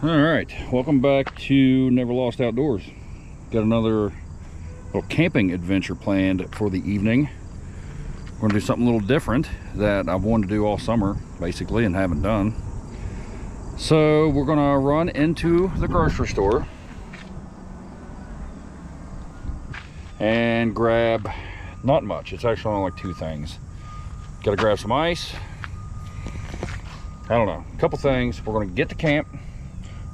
All right, welcome back to Never Lost Outdoors. Got another little camping adventure planned for the evening. We're gonna do something a little different that I've wanted to do all summer, basically, and haven't done. So we're gonna run into the grocery store and grab not much. It's actually only like 2 things. Gotta grab some ice. I don't know, a couple things. We're gonna get to camp.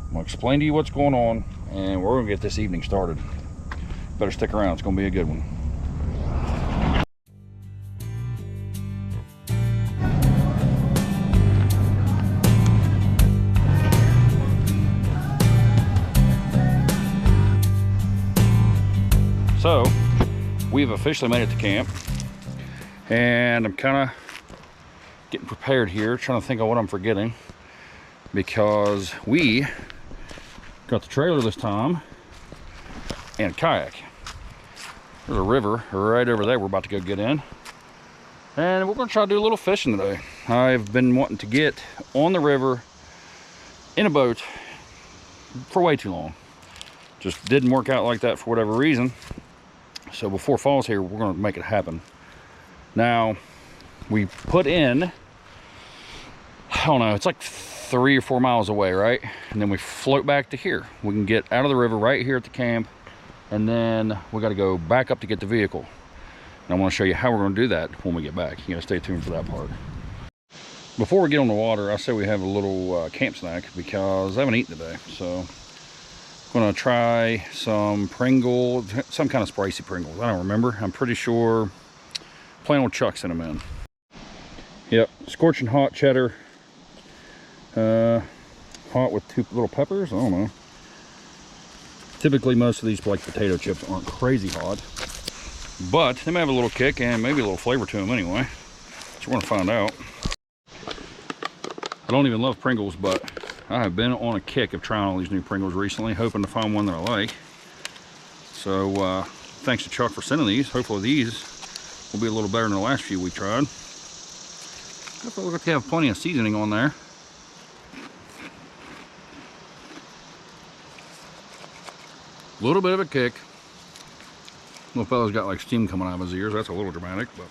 I'm gonna explain to you what's going on, and we're gonna get this evening started. Better stick around, it's gonna be a good one. So, we've officially made it to camp, and I'm kind of getting prepared here, trying to think of what I'm forgetting, because we got the trailer this time and a kayak. There's a river right over there we're about to go get in, and we're going to try to do a little fishing today. I've been wanting to get on the river in a boat for way too long. Just didn't work out like that for whatever reason. So before fall's here, we're going to make it happen. Now, we put in, I don't know, it's like 3 or 4 miles away, right? And then we float back to here. We can get out of the river right here at the camp, and then we got to go back up to get the vehicle. And I want to show you how we're going to do that when we get back. You got to stay tuned for that part. Before we get on the water, I say we have a little camp snack because I haven't eaten today. So I'm going to try some Pringles, some kind of spicy Pringles. I don't remember. I'm pretty sure plain old Chuck sent them in. Yep, scorching hot cheddar. Hot with 2 little peppers. I don't know. Typically most of these like potato chips aren't crazy hot, but they may have a little kick and maybe a little flavor to them anyway. So we're gonna find out. I don't even love Pringles, but I have been on a kick of trying all these new Pringles recently, hoping to find one that I like. So thanks to Chuck for sending these. Hopefully these will be a little better than the last few we tried. Hopefully look like they have plenty of seasoning on there. A little bit of a kick. Little fella's got like steam coming out of his ears. That's a little dramatic, but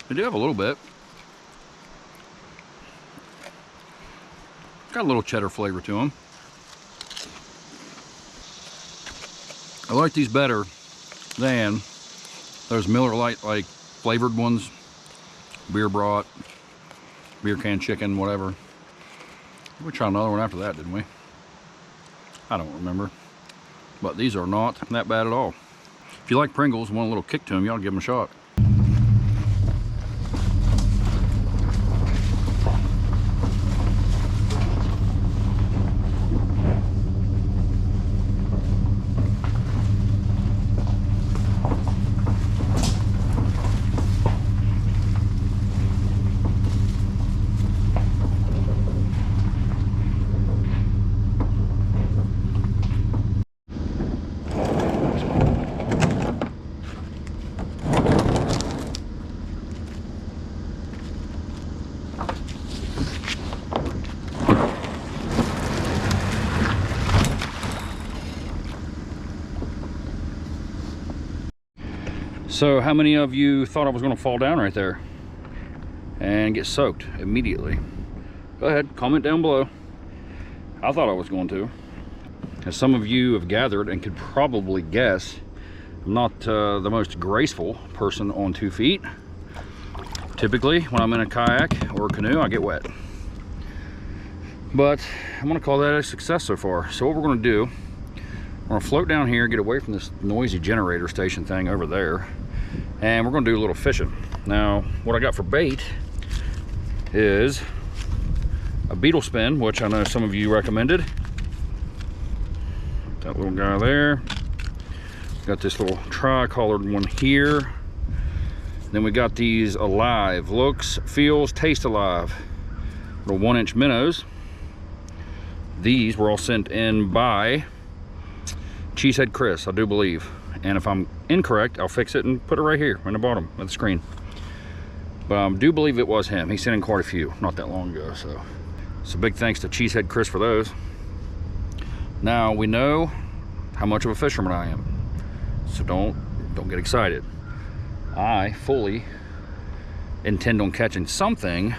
they do have a little bit. Got a little cheddar flavor to them. I like these better than those Miller Lite like flavored ones. Beer brat, beer can chicken, whatever. We tried another one after that, didn't we? I don't remember. But these are not that bad at all. If you like Pringles and want a little kick to them, you ought to give them a shot. So how many of you thought I was going to fall down right there and get soaked immediately? Go ahead, comment down below. I thought I was going to. As some of you have gathered and could probably guess, I'm not the most graceful person on 2 feet. Typically, when I'm in a kayak or a canoe, I get wet. But I'm going to call that a success so far. So what we're going to do, we're going to float down here, get away from this noisy generator station thing over there, and we're going to do a little fishing. Now, what I got for bait is a beetle spin, which I know some of you recommended. That little guy there. Got this little tri-colored one here. Then we got these Alive, looks, feels, taste alive. Little 1-inch minnows. These were all sent in by Cheesehead Chris, I do believe. And if I'm incorrect, I'll fix it and put it right here in the bottom of the screen. But I do believe it was him. He sent in quite a few not that long ago. So big thanks to Cheesehead Chris for those. Now we know how much of a fisherman I am, so don't get excited. I fully intend on catching something,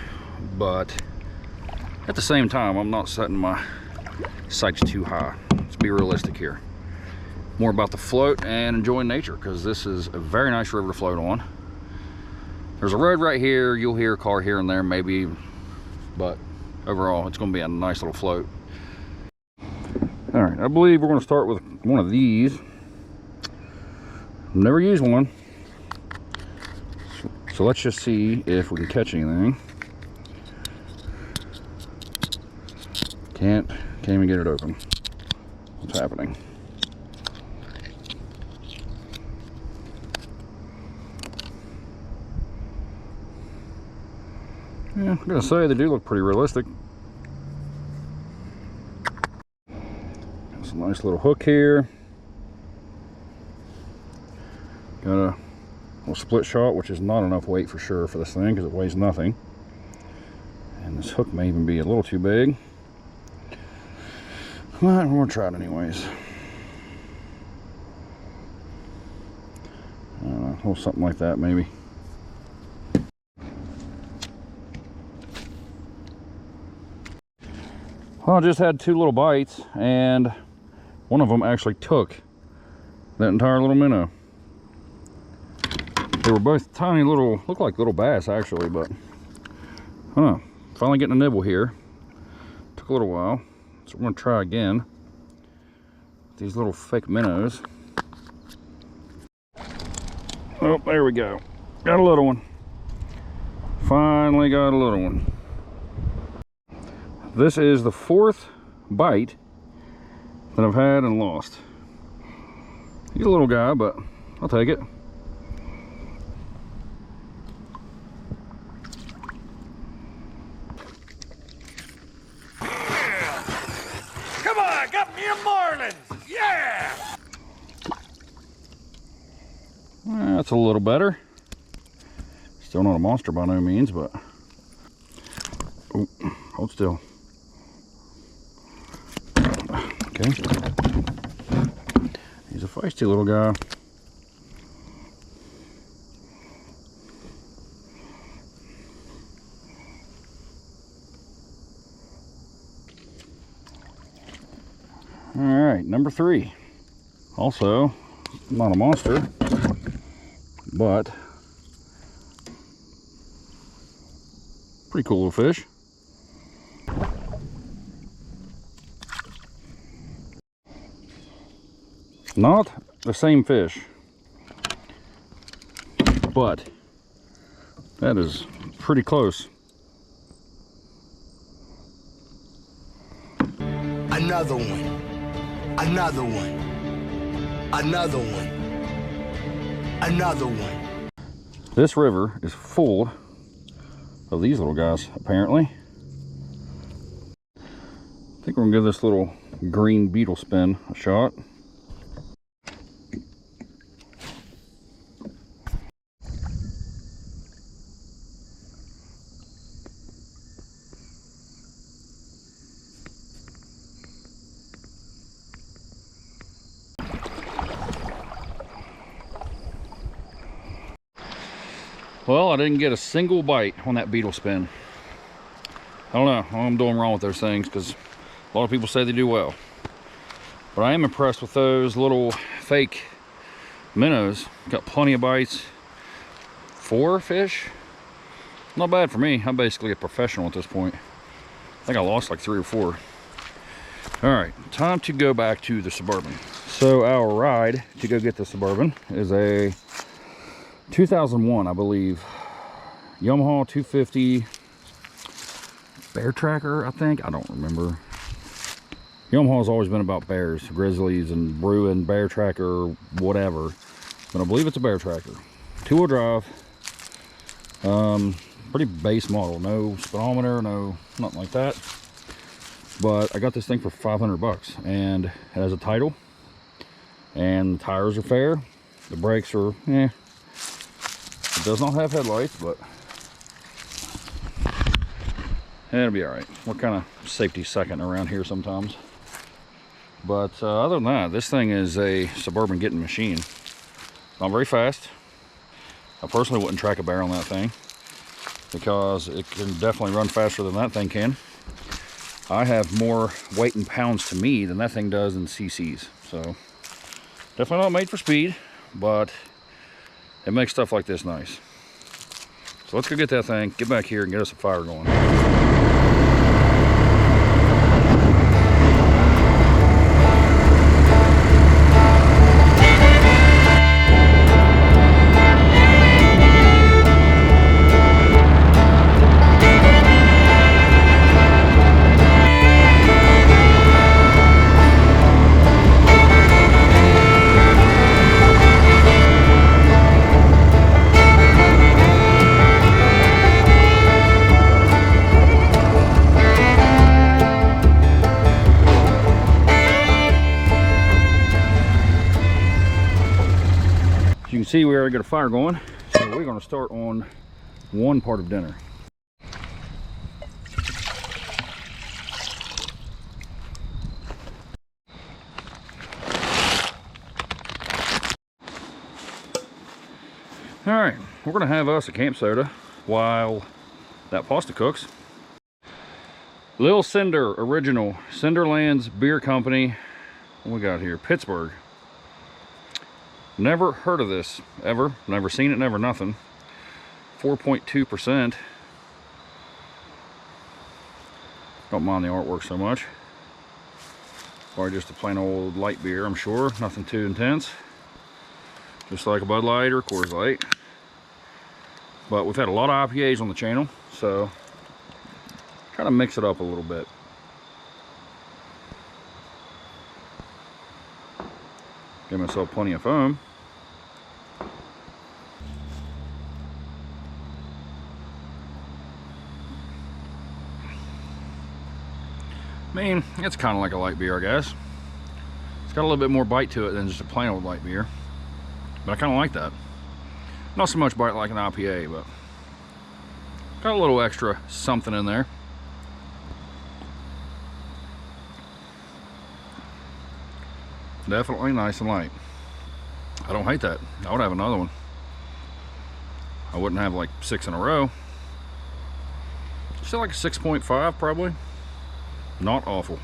but at the same time, I'm not setting my sights too high. Let's be realistic here. More about the float and enjoying nature, because this is a very nice river to float on. There's a road right here. You'll hear a car here and there maybe, but overall it's going to be a nice little float. All right, I believe we're going to start with one of these. Never used one, so let's just see if we can catch anything. Can't even get it open. What's happening? Yeah, I'm gonna say they do look pretty realistic. Got some nice little hook here. Got a little split shot, which is not enough weight for sure for this thing because it weighs nothing. And this hook may even be a little too big. But we're gonna try it anyways. A little something like that maybe. Well, I just had 2 little bites, and one of them actually took that entire little minnow. They were both tiny little, look like little bass actually, but finally getting a nibble here. Took a little while, so we're gonna try again. These little fake minnows. Oh, there we go. Got a little one. Finally got a little one. This is the 4th bite that I've had and lost. He's a little guy, but I'll take it. Yeah. Come on, got me a marlin. Yeah! That's a little better. Still not a monster by no means, but oh, hold still. Okay. He's a feisty little guy. All right, number 3. Also, not a monster, but pretty cool little fish. Not the same fish, but that is pretty close. Another one, another one, another one, another one. This river is full of these little guys, apparently. I think we're gonna give this little green beetle spin a shot. Well, I didn't get a single bite on that beetle spin. I don't know what I'm doing wrong with those things, because a lot of people say they do well. But I am impressed with those little fake minnows. Got plenty of bites. 4 fish? Not bad for me. I'm basically a professional at this point. I think I lost like 3 or 4. All right, time to go back to the Suburban. So our ride to go get the Suburban is a 2001, I believe, Yamaha 250 bear tracker, I think. I don't remember. Yamaha's always been about bears, grizzlies, and Bruin bear tracker, whatever. But I believe it's a bear tracker. 2-wheel drive. Pretty base model. No speedometer, no nothing like that. But I got this thing for 500 bucks, and it has a title, and the tires are fair. The brakes are It does not have headlights, but it'll be all right. We're kind of safety second around here sometimes. But other than that, this thing is a suburban getting machine. Not very fast. I personally wouldn't track a bear on that thing because it can definitely run faster than that thing can. I have more weight in pounds to me than that thing does in cc's. So definitely not made for speed, but it makes stuff like this nice. So let's go get that thing, get back here and get us a fire going. You can see we already got a fire going, so we're going to start on one part of dinner. All right, we're going to have us a camp soda while that pasta cooks. Lil Cinder Original, Cinderlands Beer Company. What we got here? Pittsburgh. Never heard of this ever, never seen it, never nothing. 4.2%. Don't mind the artwork so much. Or just a plain old light beer, I'm sure. Nothing too intense. Just like a Bud Light or Coors Light. But we've had a lot of IPAs on the channel, so try to mix it up a little bit. Give myself plenty of foam. I mean, it's kind of like a light beer, I guess. It's got a little bit more bite to it than just a plain old light beer. But I kind of like that. Not so much bite like an IPA, but got a little extra something in there. Definitely nice and light. I don't hate that. I would have another one. I wouldn't have like 6 in a row. Still like a 6.5 probably. Not awful.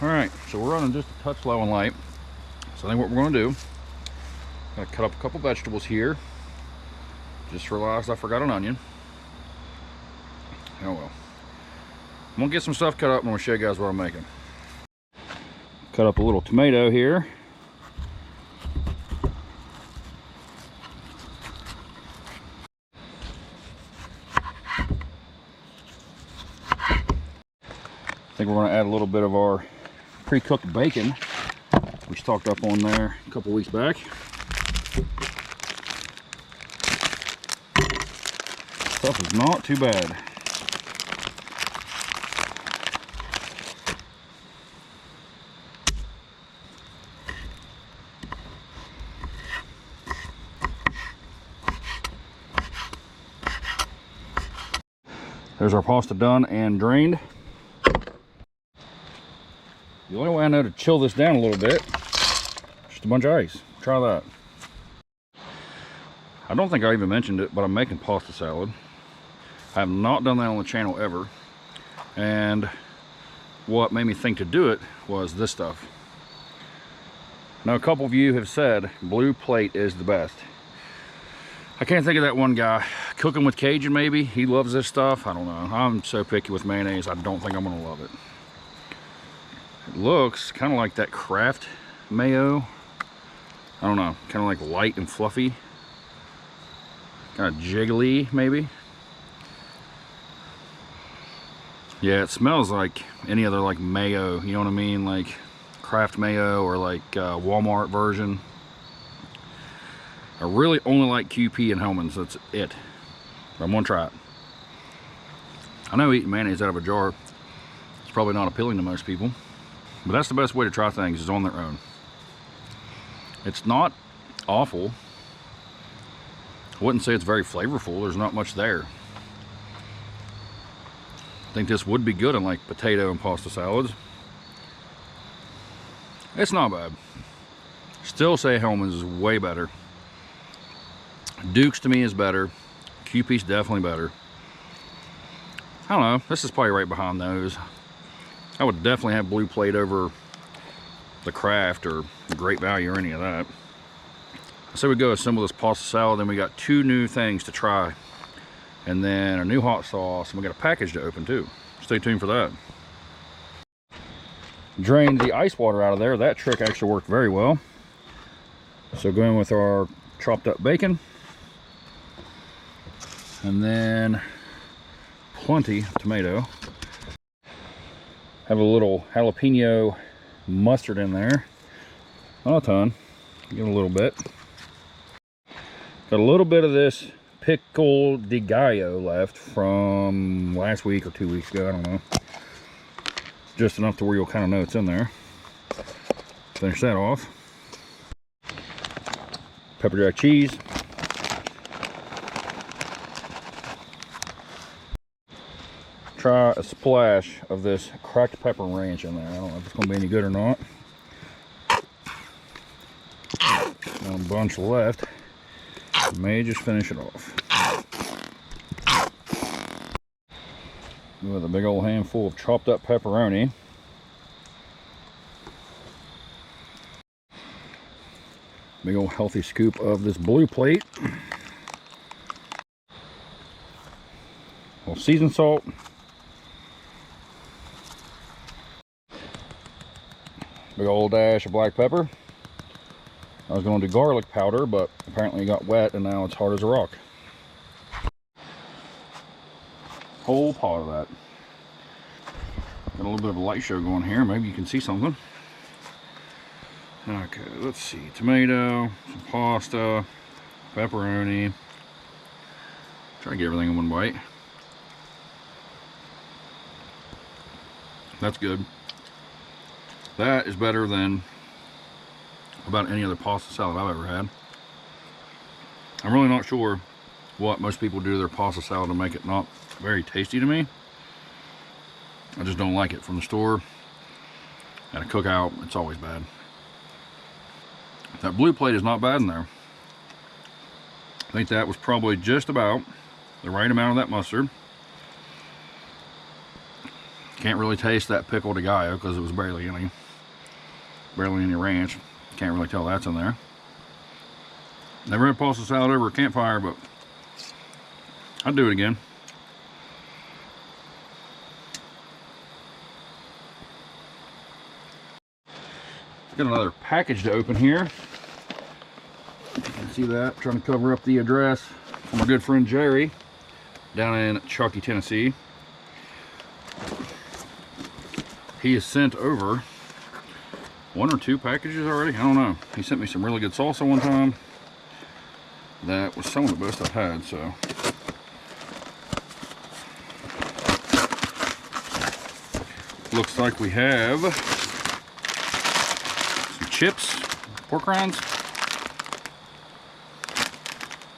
All right, so we're running just a touch low on light. So I think what we're going to do, I'm going to cut up a couple vegetables here. Just realized I forgot an onion. Oh well. I'm going to get some stuff cut up and I'm going to show you guys what I'm making. Cut up a little tomato here. I think we're going to add a little bit of our pre-cooked bacon, we stocked up on there a couple weeks back. Stuff is not too bad. There's our pasta done and drained. The only way I know to chill this down a little bit, just a bunch of ice. Try that. I don't think I even mentioned it, but I'm making pasta salad. I have not done that on the channel ever. And what made me think to do it was this stuff. Now, a couple of you have said blue plate is the best. I can't think of that one guy. Cooking with Cajun, maybe. He loves this stuff. I don't know. I'm so picky with mayonnaise, I don't think I'm going to love it. It looks kind of like that Kraft mayo. I don't know. Kind of like light and fluffy. Kind of jiggly, maybe. Yeah, it smells like any other like mayo. You know what I mean? Like Kraft mayo or like Walmart version. I really only like QP and Hellman's. That's it. But I'm gonna try it. I know eating mayonnaise out of a jar is probably not appealing to most people, but that's the best way to try things, is on their own. It's not awful. I wouldn't say it's very flavorful. There's not much there. I think this would be good in like potato and pasta salads. It's not bad. Still say Hellman's is way better. Duke's to me is better. QP's definitely better. I don't know, this is probably right behind those. I would definitely have Blue Plate over the Kraft or the Great Value or any of that. So we go assemble this pasta salad, then we got 2 new things to try. And then a new hot sauce, and we got a package to open too. Stay tuned for that. Drained the ice water out of there. That trick actually worked very well. So going with our chopped up bacon. And then plenty of tomato. Have a little jalapeno mustard in there. Not a ton, get a little bit. Got a little bit of this pickle de gallo left from last week or 2 weeks ago, I don't know. Just enough to where you'll kind of know it's in there. Finish that off. Pepper jack cheese. Try a splash of this cracked pepper ranch in there. I don't know if it's going to be any good or not. Got a bunch left. May just finish it off. With a big old handful of chopped up pepperoni. Big old healthy scoop of this Blue Plate. A little seasoned salt. Big old dash of black pepper. I was going to do garlic powder, but apparently it got wet and now it's hard as a rock. Whole pot of that. Got a little bit of a light show going here. Maybe you can see something. Okay, let's see. Tomato, some pasta, pepperoni. Try to get everything in one bite. That's good. That is better than about any other pasta salad I've ever had. I'm really not sure what most people do to their pasta salad to make it not very tasty to me. I just don't like it. From the store, at a cookout, it's always bad. That Blue Plate is not bad in there. I think that was probably just about the right amount of that mustard. Can't really taste that pickle de gallo because it was barely any ranch. Can't really tell that's in there. Never had pasta salad over a campfire, but I'd do it again. Got another package to open here. You can see that. Trying to cover up the address from our good friend Jerry down in Chucky, Tennessee. He has sent over 1 or 2 packages already. I don't know. He sent me some really good salsa one time. That was some of the best I've had, so. Looks like we have some chips, pork rinds.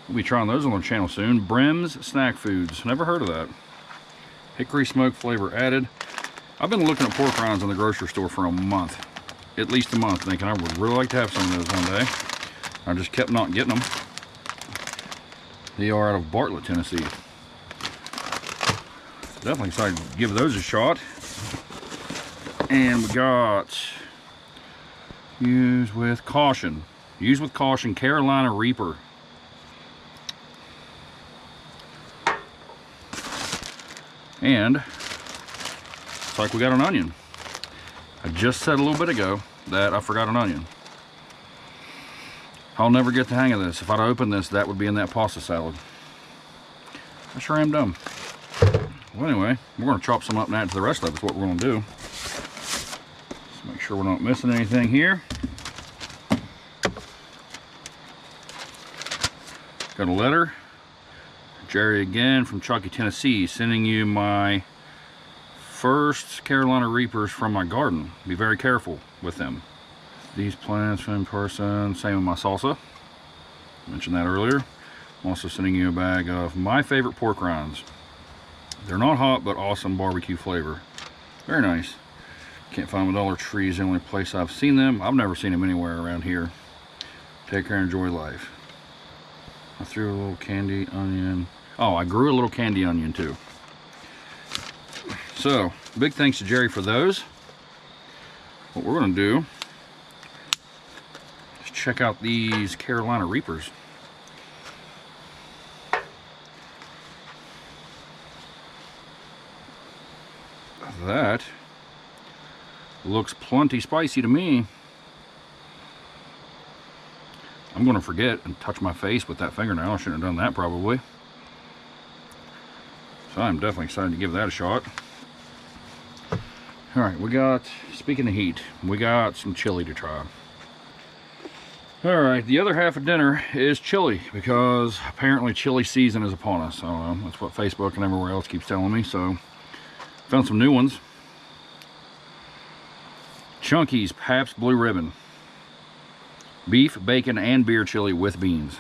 We'll be trying those on our channel soon. Brim's Snack Foods. Never heard of that. Hickory smoke flavor added. I've been looking at pork rinds in the grocery store for a month. At least a month, thinking I would really like to have some of those one day. I just kept not getting them. They are out of Bartlett, Tennessee. Definitely excited to give those a shot. And we got use with caution. Use with caution, Carolina Reaper. And it's like we got an onion. I just said a little bit ago that I forgot an onion. I'll never get the hang of this. If I'd opened this, that would be in that pasta salad. I sure am dumb. Well, anyway, we're going to chop some up and add to the rest of it. Is what we're going to do. Let's make sure we're not missing anything here. Got a letter. Jerry again from Chucky, Tennessee, sending you my first Carolina Reapers from my garden. Be very careful with them. These plants in person, same with my salsa. Mentioned that earlier. I'm also sending you a bag of my favorite pork rinds. They're not hot, but awesome barbecue flavor. Very nice. Can't find them at Dollar Tree's the only place I've seen them. I've never seen them anywhere around here. Take care, enjoy life. I threw a little candy onion. Oh, I grew a little candy onion too. So, big thanks to Jerry for those. What we're going to do is check out these Carolina Reapers. That looks plenty spicy to me. I'm going to forget and touch my face with that fingernail. I shouldn't have done that probably. So I'm definitely excited to give that a shot. Alright, we got, speaking of heat, we got some chili to try. Alright, the other half of dinner is chili, because apparently chili season is upon us. I don't know, that's what Facebook and everywhere else keeps telling me, so found some new ones. Chunky's Pabst Blue Ribbon. Beef, bacon, and beer chili with beans.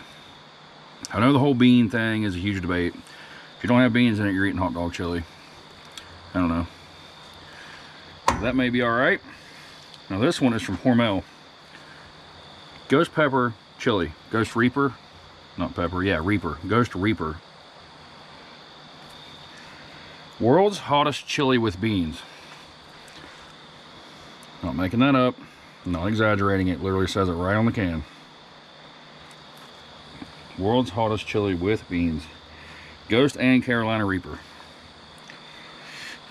I know the whole bean thing is a huge debate. If you don't have beans in it, you're eating hot dog chili. I don't know. That may be alright. Now this one is from Hormel. Ghost Pepper Chili. Ghost Reaper. Not Pepper, yeah, Reaper. Ghost Reaper. World's hottest chili with beans. Not making that up. Not exaggerating, it literally says it right on the can. World's hottest chili with beans. Ghost and Carolina Reaper.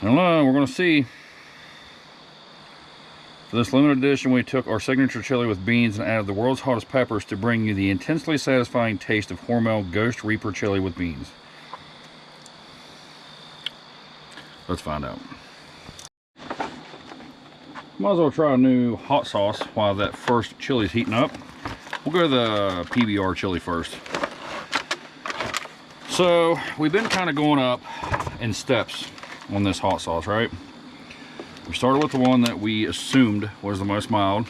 I don't know, we're going to see. For this limited edition, we took our signature chili with beans and added the world's hottest peppers to bring you the intensely satisfying taste of Hormel Ghost Reaper chili with beans. Let's find out. Might as well try a new hot sauce while that first chili's heating up. We'll go to the PBR chili first. So we've been kind of going up in steps on this hot sauce, right? We started with the one that we assumed was the most mild.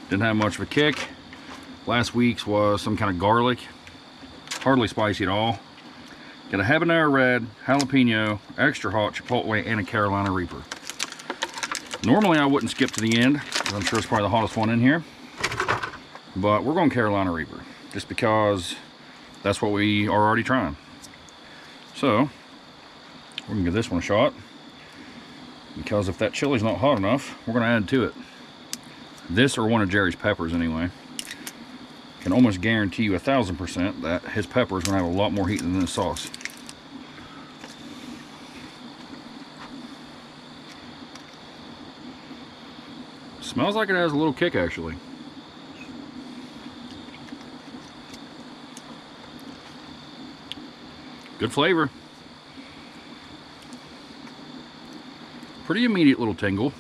Didn't have much of a kick. Last week's was some kind of garlic. Hardly spicy at all. Got a habanero red, jalapeno, extra hot chipotle, and a Carolina Reaper. Normally I wouldn't skip to the end, because I'm sure it's probably the hottest one in here. But we're going Carolina Reaper, just because that's what we are already trying. So, we're going to give this one a shot. Because if that chili's not hot enough, we're going to add to it. This or one of Jerry's peppers anyway. Can almost guarantee you 1000% that his pepper is going to have a lot more heat than this sauce. Smells like it has a little kick actually. Good flavor. Pretty immediate little tingle.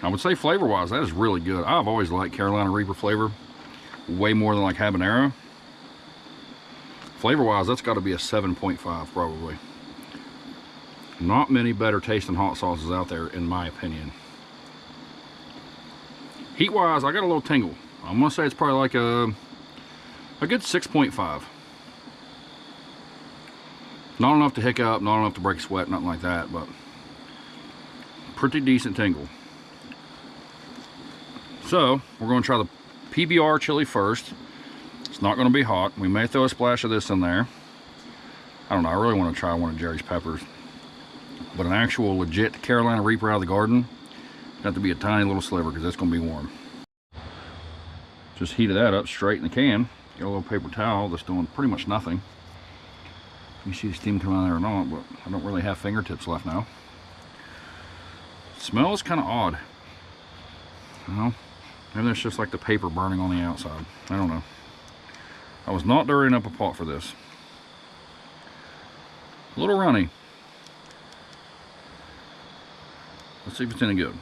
I would say flavor-wise, that is really good. I've always liked Carolina Reaper flavor way more than like habanero. Flavor-wise, that's got to be a 7.5 probably. Not many better tasting hot sauces out there, in my opinion. Heat-wise, I got a little tingle. I'm gonna say it's probably like a good 6.5. Not enough to hiccup, not enough to break a sweat, nothing like that, but pretty decent tingle. So, we're going to try the PBR chili first. It's not going to be hot. We may throw a splash of this in there. I don't know, I really want to try one of Jerry's peppers. But an actual legit Carolina Reaper out of the garden, got to be a tiny little sliver because it's going to be warm. Just heated that up straight in the can. Got a little paper towel that's doing pretty much nothing. You see the steam coming out of there or not, but I don't really have fingertips left now. It smells kind of odd. You know, maybe that's just like the paper burning on the outside. I don't know. I was not dirtying up a pot for this. A little runny. Let's see if it's any good.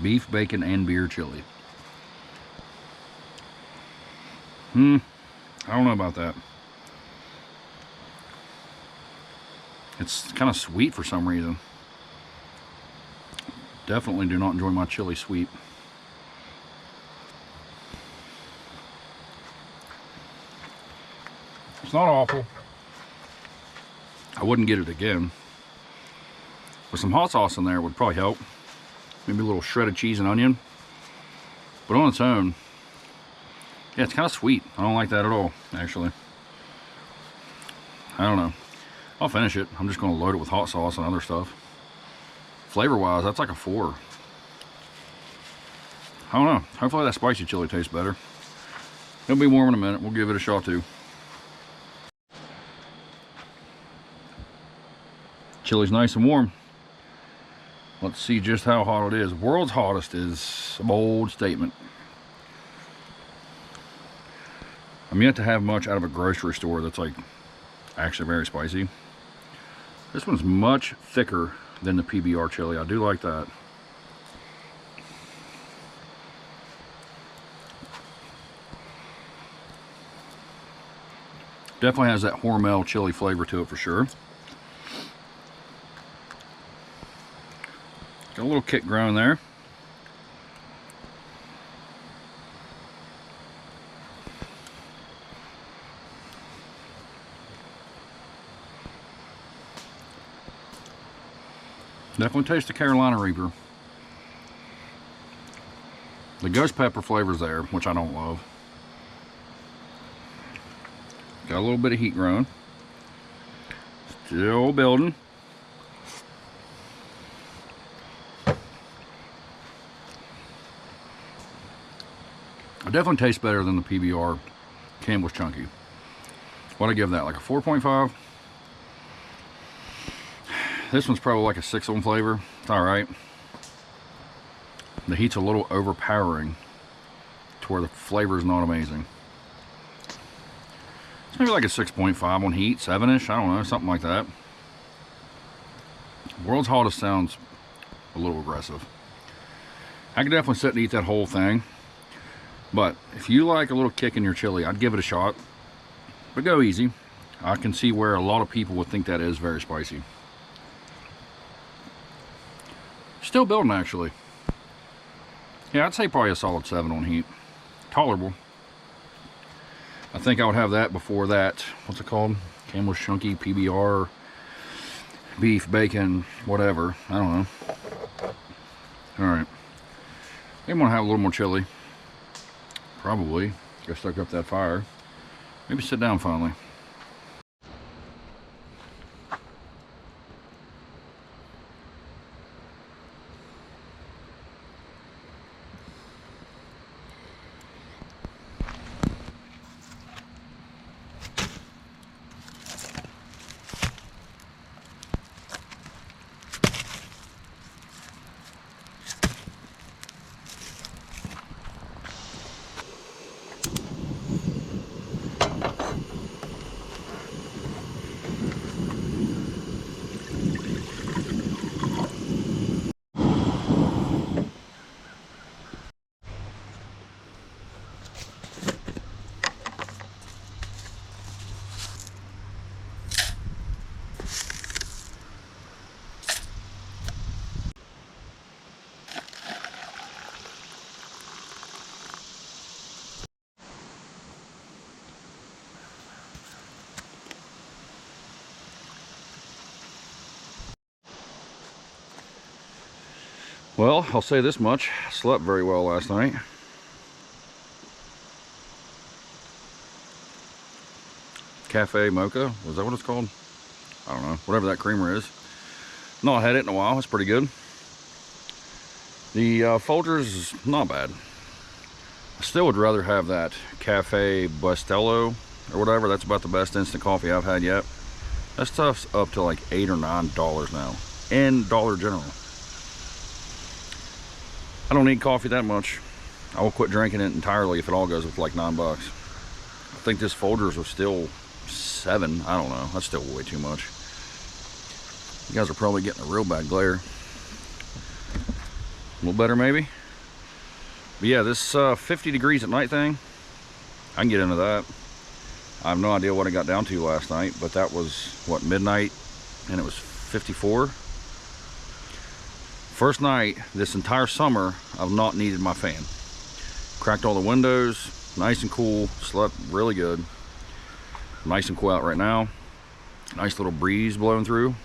Beef, bacon, and beer chili. I don't know about that. It's kind of sweet for some reason. Definitely do not enjoy my chili sweet. It's not awful. I wouldn't get it again. With some hot sauce in there would probably help. Maybe a little shredded cheese and onion. But on its own, yeah, it's kind of sweet. I don't like that at all, actually. I don't know. I'll finish it. I'm just going to load it with hot sauce and other stuff. Flavor-wise, that's like a 4. I don't know. Hopefully that spicy chili tastes better. It'll be warm in a minute. We'll give it a shot too. Chili's nice and warm. Let's see just how hot it is. World's hottest is a bold statement. I'm yet to have much out of a grocery store that's like actually very spicy. This one's much thicker than the PBR chili. I do like that. Definitely has that Hormel chili flavor to it for sure. Got a little kick growing there. Definitely taste the Carolina Reaper. The ghost pepper flavor's there, which I don't love. Got a little bit of heat growing. Still building. It definitely tastes better than the PBR Campbell's Chunky. What'd I give that? Like a 4.5? This one's probably like a 6 on flavor. It's alright. The heat's a little overpowering to where the flavor is not amazing. It's maybe like a 6.5 on heat, 7-ish, I don't know, something like that. World's hottest sounds a little aggressive. I could definitely sit and eat that whole thing. But if you like a little kick in your chili, I'd give it a shot. But go easy. I can see where a lot of people would think that is very spicy. Still building, actually. Yeah, I'd say probably a solid 7 on heat. Tolerable. I think I would have that before that. What's it called? Campbell's Chunky, PBR, beef, bacon, whatever. I don't know. Alright. Maybe want to have a little more chili. Probably. Go stoke up that fire. Maybe sit down finally. Well, I'll say this much. I slept very well last night. Cafe Mocha, was that what it's called? I don't know, whatever that creamer is. Not had it in a while, it's pretty good. The Folgers is not bad. I still would rather have that Cafe Bustelo or whatever. That's about the best instant coffee I've had yet. That stuff's up to like $8 or $9 now in Dollar General. I don't need coffee that much. I will quit drinking it entirely if it all goes with like $9. I think this Folgers was still $7. I don't know. That's still way too much. You guys are probably getting a real bad glare. A little better maybe. But yeah, this 50 degrees at night thing, I can get into that. I have no idea what I got down to last night, but that was what, midnight, and it was 54. First night this entire summer I've not needed my fan. Cracked all the windows, nice and cool, slept really good. Nice and cool out right now. Nice little breeze blowing through.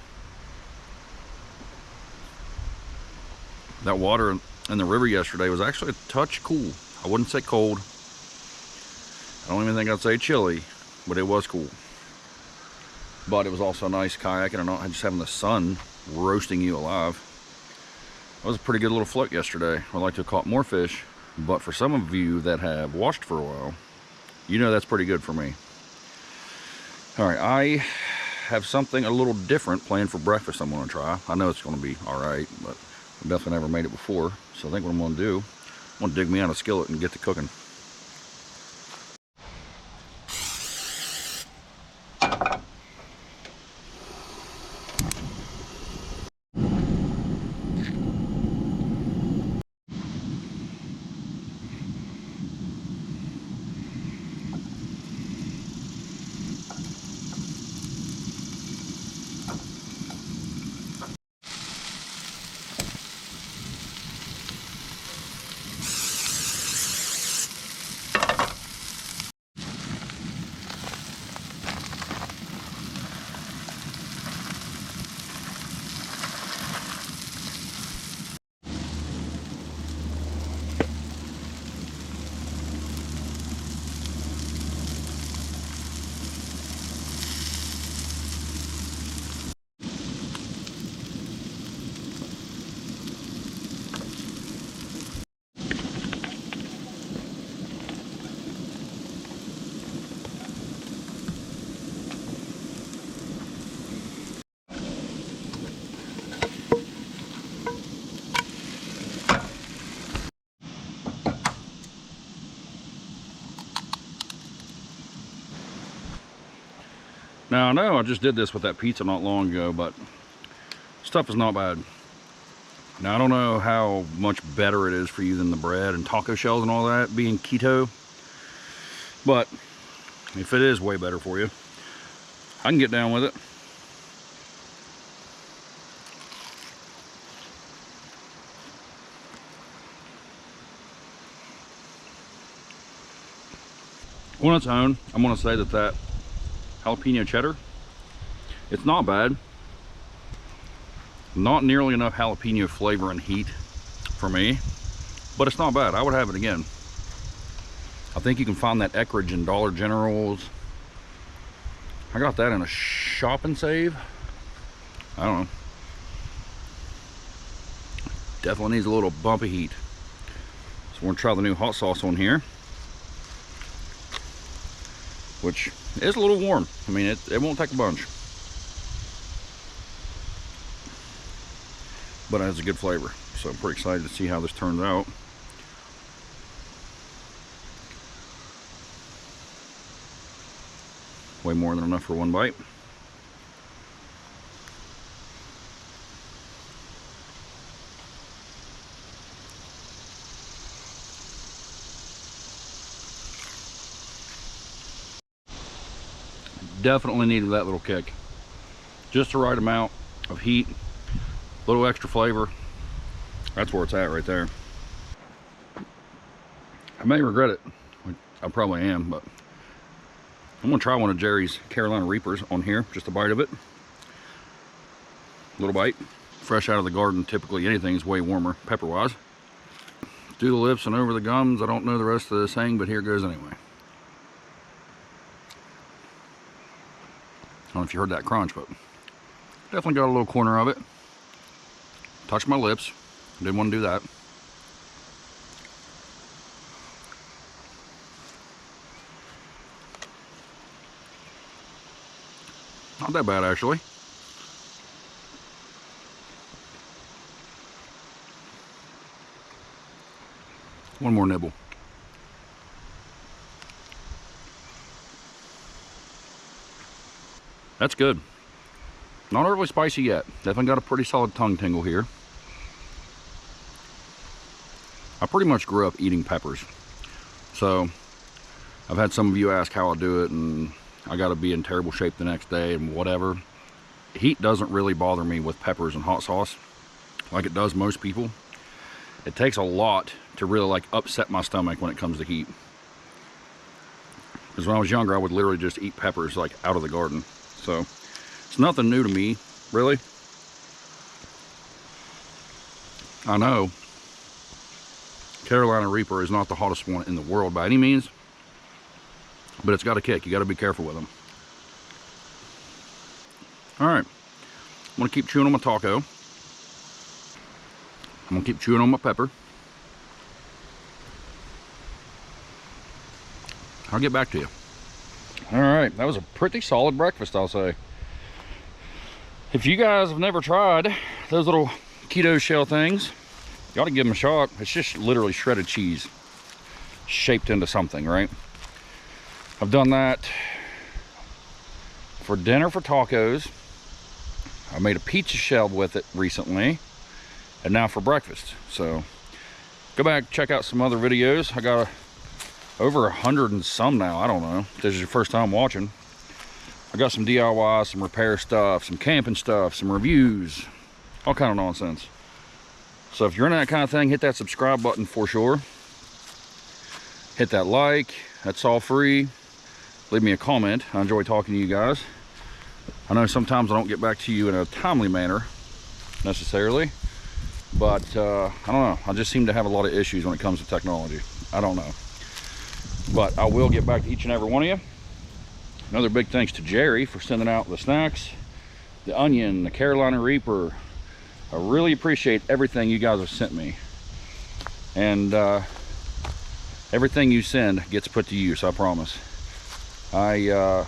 That water in the river yesterday was actually a touch cool. I wouldn't say cold. I don't even think I'd say chilly, but it was cool. But it was also nice kayaking and not just having the sun roasting you alive. That was a pretty good little float yesterday. I'd like to have caught more fish, but for some of you that have washed for a while, you know that's pretty good for me. All right, I have something a little different planned for breakfast I'm gonna try. I know it's gonna be all right, but I've definitely never made it before. So I think what I'm gonna do, I'm gonna dig me out a skillet and get to cooking. Now I know I just did this with that pizza not long ago, but stuff is not bad. Now I don't know how much better it is for you than the bread and taco shells and all that being keto, but if it is way better for you, I can get down with it. On its own, I'm gonna say that jalapeno cheddar, it's not bad. Not nearly enough jalapeno flavor and heat for me, but it's not bad. I would have it again. I think you can find that Eckrich in Dollar Generals. I got that in a Shop and Save. I don't know. Definitely needs a little bump of heat. So we're gonna try the new hot sauce on here, which is a little warm. I mean, it won't take a bunch, but it has a good flavor. So I'm pretty excited to see how this turns out. Way more than enough for one bite. Definitely needed that little kick. Just the right amount of heat, a little extra flavor. That's where it's at right there. I may regret it. I probably am, but I'm gonna try one of Jerry's Carolina Reapers on here, just a bite of it. Little bite. Fresh out of the garden, typically anything is way warmer, pepper-wise. Through the lips and over the gums. I don't know the rest of the saying, but here goes anyway. I don't know if you heard that crunch, but definitely got a little corner of it. Touched my lips. Didn't want to do that. Not that bad, actually. One more nibble. That's good. Not overly spicy yet. Definitely got a pretty solid tongue tingle here. I pretty much grew up eating peppers. So I've had some of you ask how I do it, and I gotta be in terrible shape the next day and whatever. Heat doesn't really bother me with peppers and hot sauce like it does most people. It takes a lot to really like upset my stomach when it comes to heat. Because when I was younger, I would literally just eat peppers like out of the garden. So it's nothing new to me, really. I know Carolina Reaper is not the hottest one in the world by any means, but it's got a kick. You got to be careful with them. All right, I'm gonna keep chewing on my taco. I'm gonna keep chewing on my pepper. I'll get back to you. All right, that was a pretty solid breakfast, I'll say. If you guys have never tried those little keto shell things, you ought to give them a shot. It's just literally shredded cheese shaped into something, right? I've done that for dinner for tacos. I made a pizza shell with it recently, and now for breakfast. So go back, check out some other videos. I got over 100 and some now. I don't know if this is your first time watching. I got some DIY, some repair stuff, some camping stuff, some reviews, all kind of nonsense. So if you're into that kind of thing, hit that subscribe button for sure. Hit that like, that's all free. Leave me a comment. I enjoy talking to you guys. I know sometimes I don't get back to you in a timely manner necessarily, but I don't know. I just seem to have a lot of issues when it comes to technology. I don't know. But I will get back to each and every one of you. Another big thanks to Jerry for sending out the snacks, the onion, the Carolina Reaper. I really appreciate everything you guys have sent me. And everything you send gets put to use, I promise. I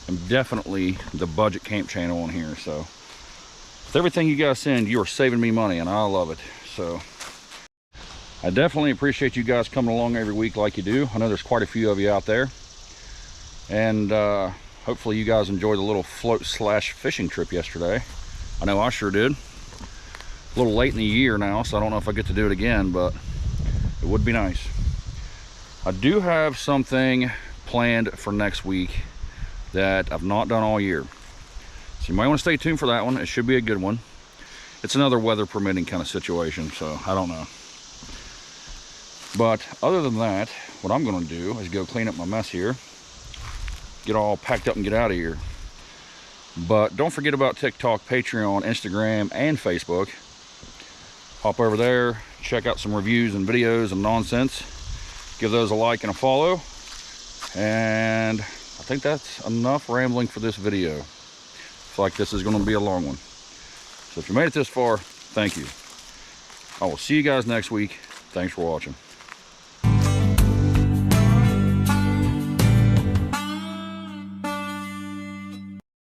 am definitely the budget camp channel on here, so with everything you guys send, you are saving me money, and I love it. So I definitely appreciate you guys coming along every week like you do. I know there's quite a few of you out there, and hopefully you guys enjoyed the little float slash fishing trip yesterday. I know I sure did. A little late in the year now, so I don't know if I get to do it again, but it would be nice. I do have something planned for next week that I've not done all year, so you might want to stay tuned for that one. It should be a good one. It's another weather permitting kind of situation, so I don't know. But other than that, what I'm going to do is go clean up my mess here, get all packed up and get out of here. But don't forget about TikTok, Patreon, Instagram, and Facebook. Hop over there, check out some reviews and videos and nonsense. Give those a like and a follow. And I think that's enough rambling for this video. I feel like this is going to be a long one. So if you made it this far, thank you. I will see you guys next week. Thanks for watching.